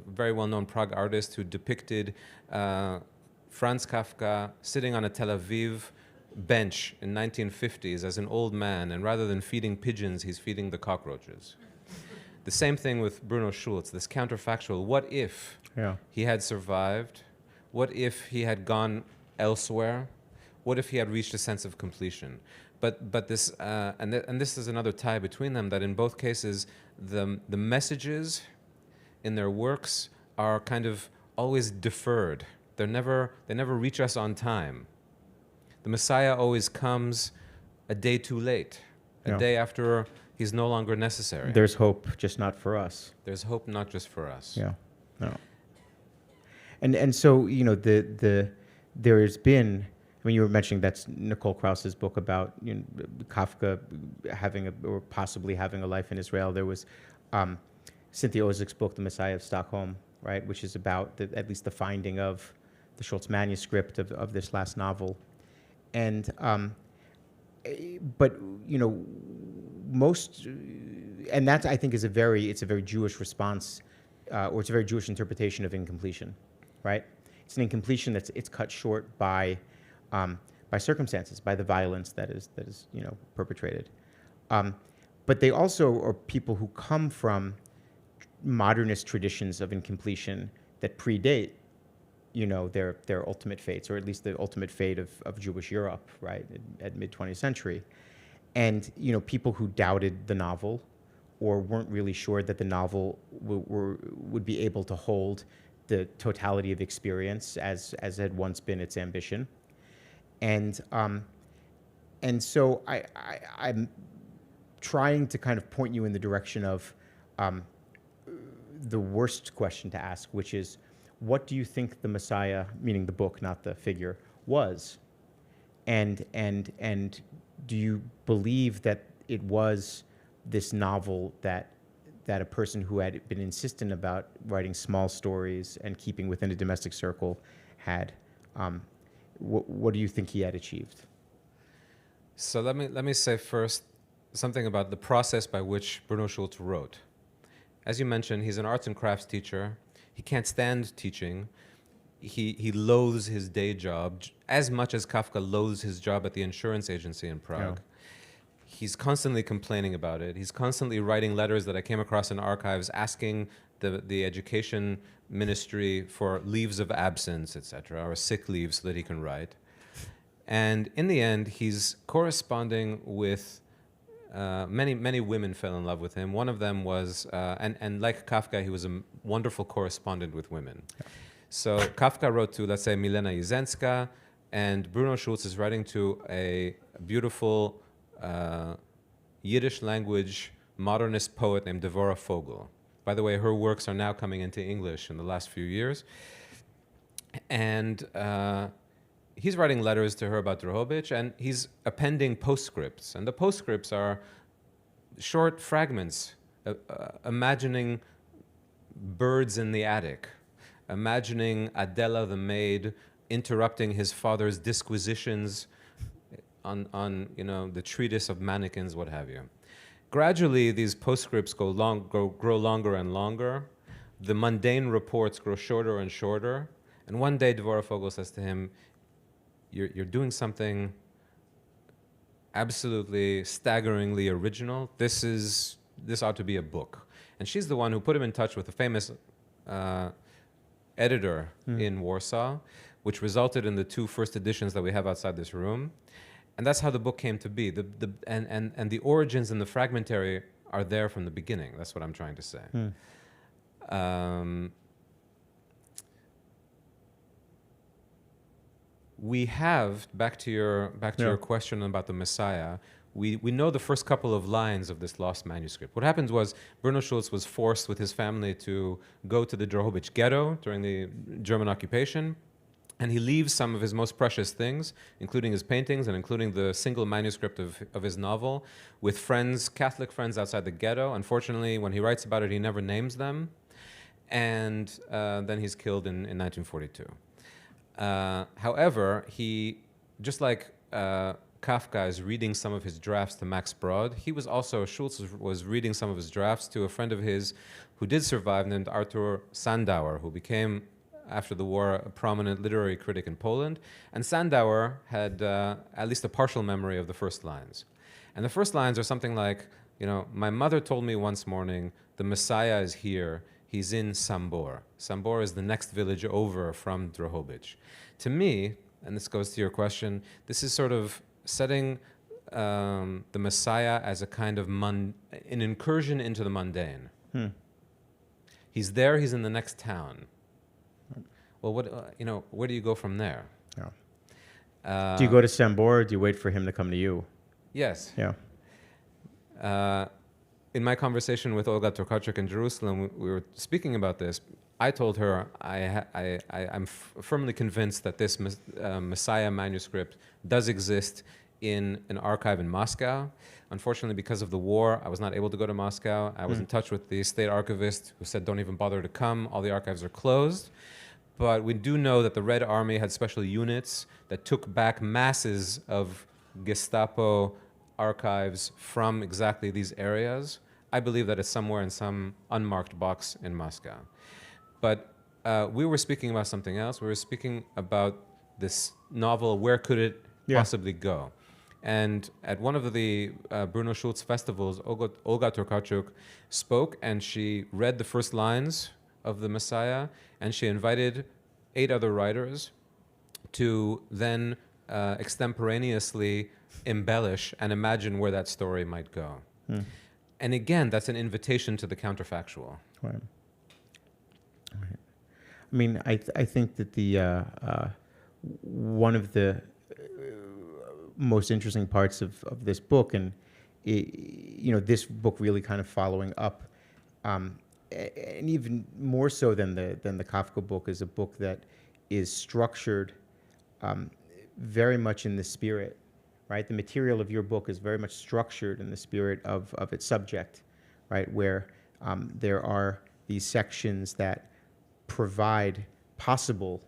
very well-known Prague artist who depicted Franz Kafka sitting on a Tel Aviv bench in 1950s as an old man, and rather than feeding pigeons, he's feeding the cockroaches. The same thing with Bruno Schulz, this counterfactual. What if he had survived? What if he had gone elsewhere? What if he had reached a sense of completion? But this and this is another tie between them, that in both cases the messages in their works are kind of always deferred. They never reach us on time. The Messiah always comes a day too late, a day after he's no longer necessary.
There's hope, just not for us.
There's hope, not just for us.
Yeah, no. And so there's been. I mean, you were mentioning that's Nicole Krauss's book about Kafka possibly having a life in Israel. There was Cynthia Ozik's book, The Messiah of Stockholm, right, which is about at least the finding of the Schulz manuscript of this last novel, and but most, and that I think is a very Jewish response, or it's a very Jewish interpretation of incompletion, right? It's an incompletion it's cut short by circumstances, by the violence that is perpetrated. But they also are people who come from modernist traditions of incompletion that predate, their ultimate fates, or at least the ultimate fate of Jewish Europe, right, at mid-20th century. And, people who doubted the novel or weren't really sure that the novel would be able to hold the totality of experience as had once been its ambition. And so I'm trying to kind of point you in the direction of the worst question to ask, which is, what do you think the Messiah, meaning the book, not the figure, was? And do you believe that it was this novel that a person who had been insistent about writing small stories and keeping within a domestic circle had? What do you think he had achieved?
So let me say first something about the process by which Bruno Schulz wrote. As you mentioned, he's an arts and crafts teacher. He can't stand teaching. He loathes his day job as much as Kafka loathes his job at the insurance agency in Prague. Yeah. He's constantly complaining about it. He's constantly writing letters that I came across in archives asking the education ministry for leaves of absence, etc., or sick leave so that he can write. And in the end, he's corresponding with many women fell in love with him. One of them was, and like Kafka, he was a wonderful correspondent with women. Yeah. So Kafka wrote to, let's say, Milena Jesenska, and Bruno Schulz is writing to a beautiful Yiddish language modernist poet named Devorah Fogel. By the way, her works are now coming into English in the last few years. And he's writing letters to her about Drohobych, and he's appending postscripts. And the postscripts are short fragments, imagining birds in the attic, imagining Adela the maid interrupting his father's disquisitions on the treatise of mannequins, what have you. Gradually, these postscripts grow longer and longer. The mundane reports grow shorter and shorter. And one day, Dvorah Fogel says to him, "You're doing something absolutely staggeringly original. This ought to be a book." And she's the one who put him in touch with a famous editor in Warsaw, which resulted in the 2 first editions that we have outside this room. And that's how the book came to be. And the origins and the fragmentary are there from the beginning. That's what I'm trying to say. We have, back to your question about the Messiah, we know the first couple of lines of this lost manuscript. What happened was Bruno Schulz was forced with his family to go to the Drohobych ghetto during the German occupation, and he leaves some of his most precious things, including his paintings and including the single manuscript of his novel, with friends, Catholic friends outside the ghetto. Unfortunately, when he writes about it, he never names them, and then he's killed in 1942. However, he, just like Kafka is reading some of his drafts to Max Brod, Schulz was reading some of his drafts to a friend of his who did survive, named Artur Sandauer, who became, after the war, a prominent literary critic in Poland. And Sandauer had at least a partial memory of the first lines. And the first lines are something like, "My mother told me once morning, the Messiah is here. He's in Sambor." Sambor is the next village over from Drohobych. To me, and this goes to your question, this is sort of setting the Messiah as a kind of an incursion into the mundane. He's there, he's in the next town. Well, where do you go from there?
Yeah. Do you go to Sambor, or do you wait for him to come to you?
Yes.
Yeah.
In my conversation with Olga Tokarczuk in Jerusalem, we were speaking about this. I told her I'm firmly convinced that this Messiah manuscript does exist in an archive in Moscow. Unfortunately, because of the war, I was not able to go to Moscow. I was in touch with the state archivist, who said, "Don't even bother to come. All the archives are closed." But we do know that the Red Army had special units that took back masses of Gestapo archives from exactly these areas. I believe that it's somewhere in some unmarked box in Moscow. But we were speaking about something else. We were speaking about this novel, where could it possibly go? And at one of the Bruno Schulz festivals, Olga Tokarczuk spoke, and she read the first lines of the Messiah, and she invited 8 other writers to then extemporaneously embellish and imagine where that story might go. And again, that's an invitation to the counterfactual.
Right. I mean, I think that the one of the most interesting parts of this book, and this book really kind of following up, and even more so than the Kafka book, is a book that is structured very much in the spirit, right? The material of your book is very much structured in the spirit of its subject, right? Where there are these sections that provide possible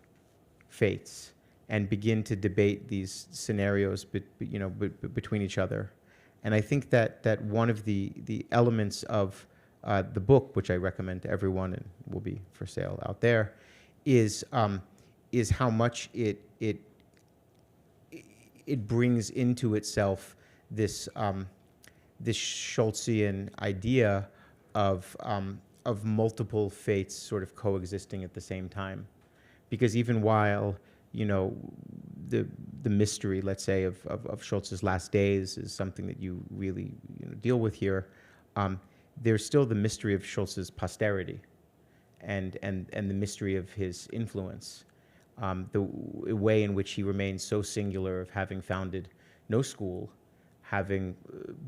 fates and begin to debate these scenarios between each other. And I think that one of the elements of the book, which I recommend to everyone and will be for sale out there, is how much it brings into itself this Schultzian idea of multiple fates sort of coexisting at the same time. Because even while, the mystery, let's say, of Schultz's last days is something that you really deal with here, there's still the mystery of Schultz's posterity and the mystery of his influence. The way in which he remains so singular, of having founded no school,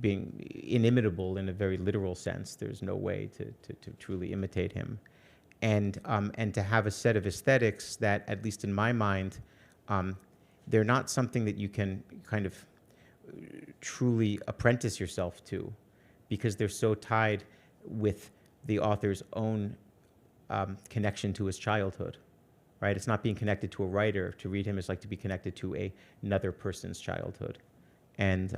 being inimitable in a very literal sense. There's no way to truly imitate him, and to have a set of aesthetics that, at least in my mind, they're not something that you can kind of truly apprentice yourself to, because they're so tied with the author's own connection to his childhood. Right? It's not being connected to a writer. To read him is like to be connected to another person's childhood. And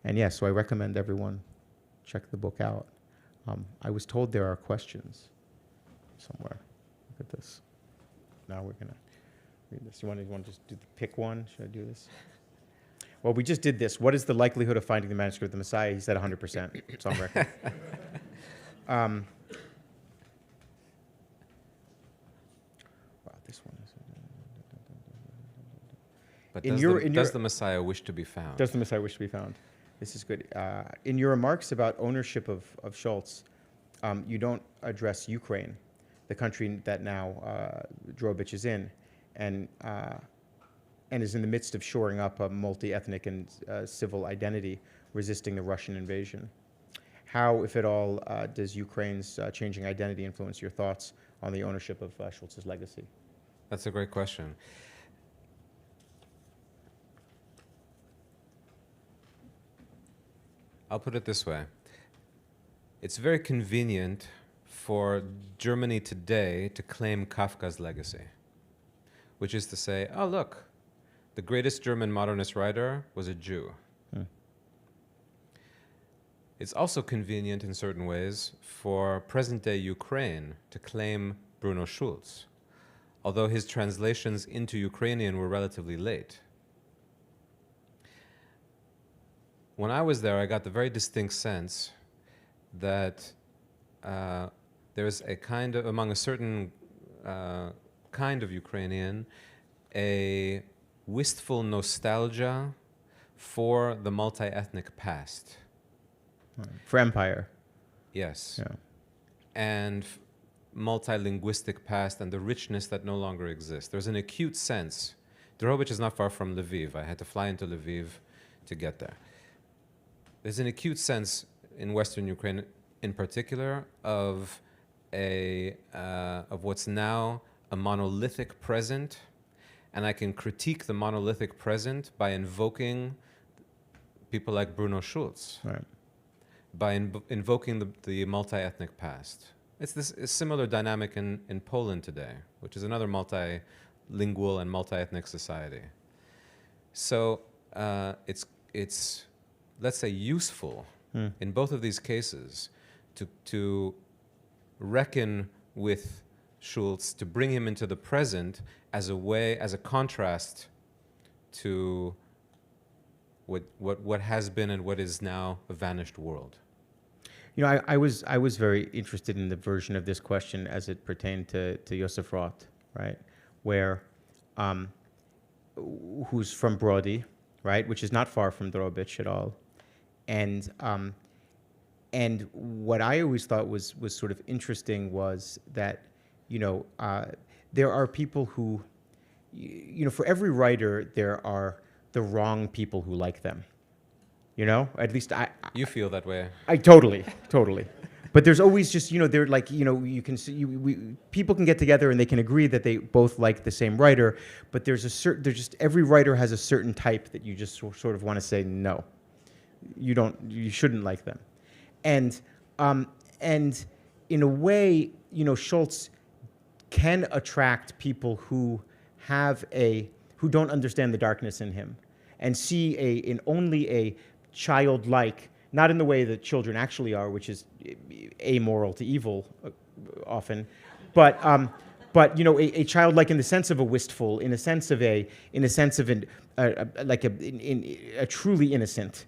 yeah, so I recommend everyone check the book out. I was told there are questions somewhere. Look at this. Now we're gonna read this. You want to just pick one? Should I do this? Well, we just did this. What is the likelihood of finding the manuscript of the Messiah? He said 100%. It's on record. Wow, this one is.
But
Does
the Messiah wish to be found?
Does the Messiah wish to be found? This is good. In your remarks about ownership of Schulz, you don't address Ukraine, the country that now Drobich is in, and is in the midst of shoring up a multi-ethnic and civil identity, resisting the Russian invasion. How, if at all, does Ukraine's changing identity influence your thoughts on the ownership of Schulz's legacy?
That's a great question. I'll put it this way. It's very convenient for Germany today to claim Kafka's legacy, which is to say, oh, look, the greatest German modernist writer was a Jew. It's also convenient in certain ways for present-day Ukraine to claim Bruno Schulz, although his translations into Ukrainian were relatively late. When I was there, I got the very distinct sense that there's a kind of, among a certain kind of Ukrainian, a wistful nostalgia for the multi-ethnic past.
For empire.
Yes.
Yeah.
And multilinguistic past and the richness that no longer exists. There's an acute sense. Drobich is not far from Lviv. I had to fly into Lviv to get there. There's an acute sense in Western Ukraine, in particular, of what's now a monolithic present, and I can critique the monolithic present by invoking people like Bruno Schulz,
Right.
by invoking the multi-ethnic past. It's this similar dynamic in Poland today, which is another multilingual and multi-ethnic society. So it's let's say, useful in both of these cases to reckon with Schulz, to bring him into the present as a contrast to what has been and what is now a vanished world.
You know, I was very interested in the version of this question as it pertained to Josef Roth, right? Where, who's from Brody, right? Which is not far from Drobich at all. And what I always thought was sort of interesting was that, there are people who, for every writer, there are the wrong people who like them. At least
You feel that way.
I totally. But there's always just, they're like, you can see, people can get together and they can agree that they both like the same writer, but there's every writer has a certain type that you just sort of want to say, no, you shouldn't like them. And in a way, Schulz can attract people who don't understand the darkness in him and see only a childlike, not in the way that children actually are, which is amoral to evil often, but a childlike in the sense of a wistful, in a sense of a truly innocent,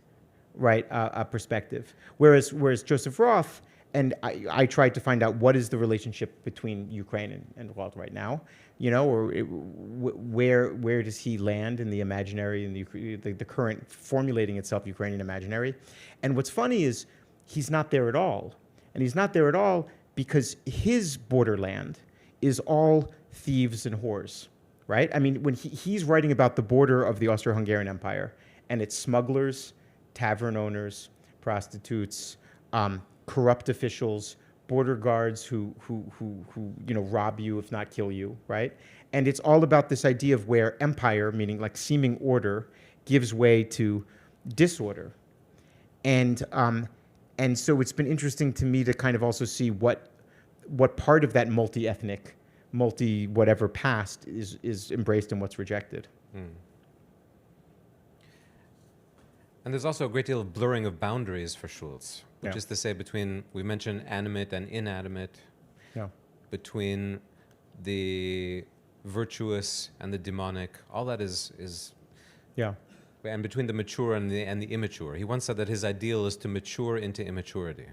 right, perspective. Whereas Joseph Roth, and I tried to find out what is the relationship between Ukraine and Roth right now, or where does he land in the imaginary, in the current formulating itself Ukrainian imaginary. And what's funny is he's not there at all. And he's not there at all because his borderland is all thieves and whores, right? I mean, when he's writing about the border of the Austro-Hungarian Empire, and it's smugglers, tavern owners, prostitutes, corrupt officials, border guards who rob you if not kill you, right? And it's all about this idea of where empire, meaning like seeming order, gives way to disorder. And so it's been interesting to me to kind of also see what part of that multi-ethnic, multi-whatever past is embraced and what's rejected.
And there's also a great deal of blurring of boundaries for Schulz, which
Yeah.
is to say between, we mentioned animate and inanimate,
Yeah.
between the virtuous and the demonic. All that is
Yeah.
and between the mature and the immature. He once said that his ideal is to mature into immaturity.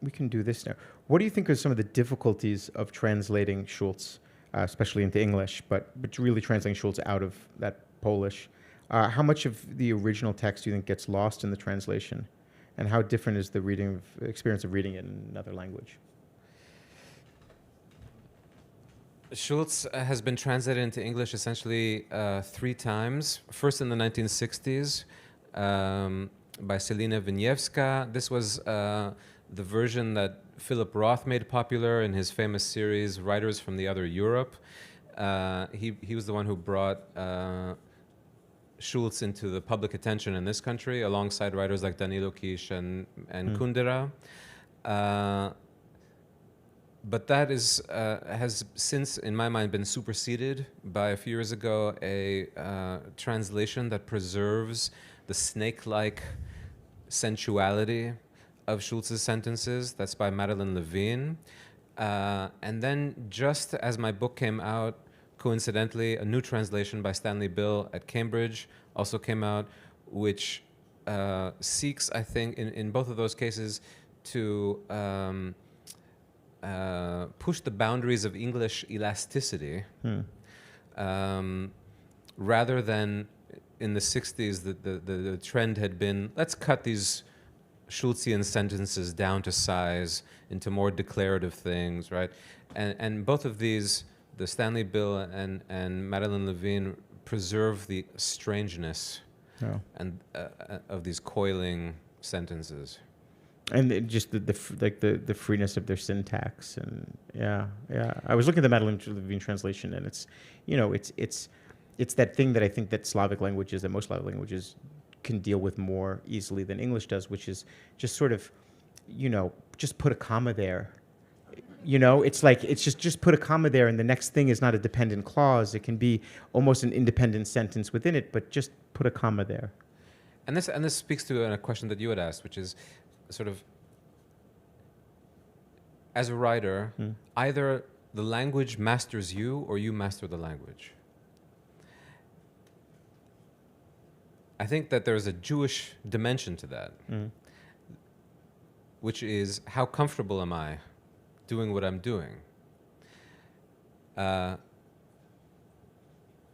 We can do this now. What do you think are some of the difficulties of translating Schulz, especially into English, but really translating Schulz out of that Polish? How much of the original text do you think gets lost in the translation? And how different is the experience of reading it in another language?
Schulz has been translated into English essentially 3 times. First in the 1960s 's by Selina Wieniewska. This was the version that Philip Roth made popular in his famous series Writers from the Other Europe. He was the one who brought Schulz into the public attention in this country, alongside writers like Danilo Kish and Kundera. But that has since, in my mind, been superseded by a few years ago a translation that preserves the snake-like sensuality of Schulz's sentences. That's by Madeleine Levine. And then, just as my book came out, coincidentally, a new translation by Stanley Bill at Cambridge also came out, which seeks, I think, in both of those cases, to push the boundaries of English elasticity, rather than in the 60s the trend had been, let's cut these Schulzian sentences down to size into more declarative things, right? And both of these, the Stanley Bill and Madeleine Levine, preserve the strangeness and of these coiling sentences.
And just the freeness of their syntax, and yeah. I was looking at the Madeleine Levine translation, and it's that thing that I think that most Slavic languages can deal with more easily than English does, which is just sort of, just put a comma there. It's just put a comma there, and the next thing is not a dependent clause. It can be almost an independent sentence within it, but just put a comma there.
And this speaks to a question that you had asked, which is sort of, as a writer, either the language masters you or you master the language. I think that there's a Jewish dimension to that, which is, how comfortable am I doing what I'm doing?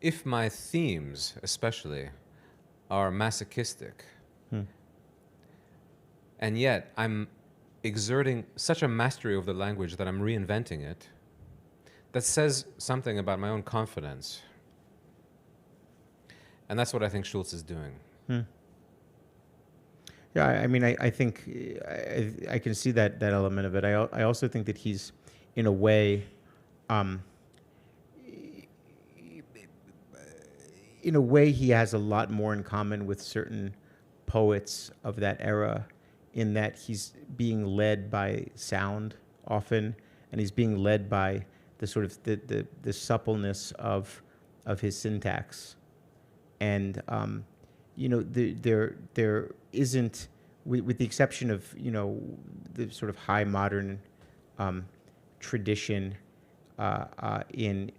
If my themes, especially, are masochistic, and yet I'm exerting such a mastery over the language that I'm reinventing it, that says something about my own confidence. And that's what I think Schulz is doing.
Yeah, I mean, I think I can see that element of it. I also think that he's, in a way, he has a lot more in common with certain poets of that era, in that he's being led by sound often, and he's being led by the sort of the suppleness of his syntax. And there isn't, with the exception of the sort of high modern tradition in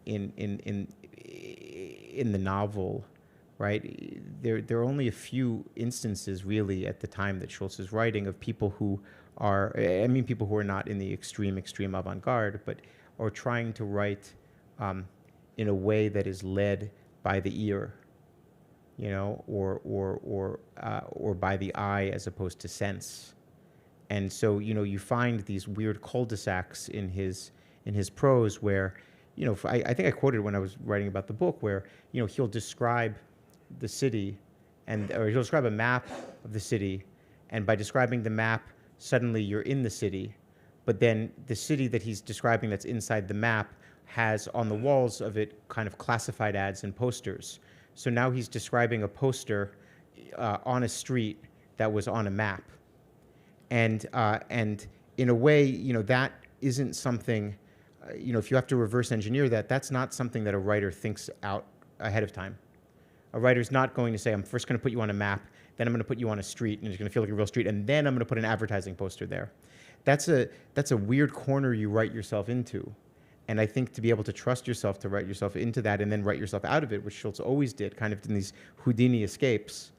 the novel, right? There are only a few instances really at the time that Schulz is writing of people who are, people who are not in the extreme avant-garde, but are trying to write in a way that is led by the ear, or by the eye as opposed to sense. And so, you find these weird cul-de-sacs in his prose where, I think I quoted when I was writing about the book, where, he'll describe the city, or he'll describe a map of the city, and by describing the map, suddenly you're in the city. But then the city that he's describing that's inside the map has on the walls of it kind of classified ads and posters. So now he's describing a poster on a street that was on a map. And in a way, that isn't something, if you have to reverse engineer that, that's not something that a writer thinks out ahead of time. A writer's not going to say, I'm first going to put you on a map, then I'm going to put you on a street, and it's going to feel like a real street, and then I'm going to put an advertising poster there. That's a weird corner you write yourself into. And I think to be able to trust yourself to write yourself into that and then write yourself out of it, which Schulz always did, kind of in these Houdini escapes,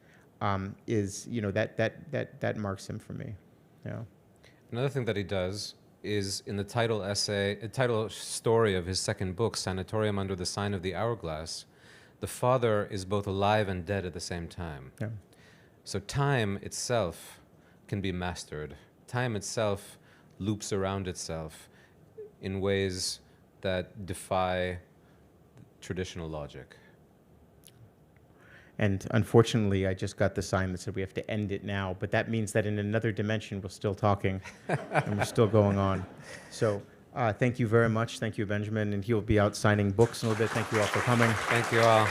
is, that marks him for me. Yeah.
Another thing that he does is in the title story of his second book, Sanatorium Under the Sign of the Hourglass, the father is both alive and dead at the same time.
Yeah.
So time itself can be mastered. Time itself loops around itself in ways that defy traditional logic.
And unfortunately, I just got the sign that said we have to end it now, but that means that in another dimension, we're still talking and we're still going on. So thank you very much. Thank you, Benjamin. And he will be out signing books in a little bit. Thank you all for coming.
Thank you all.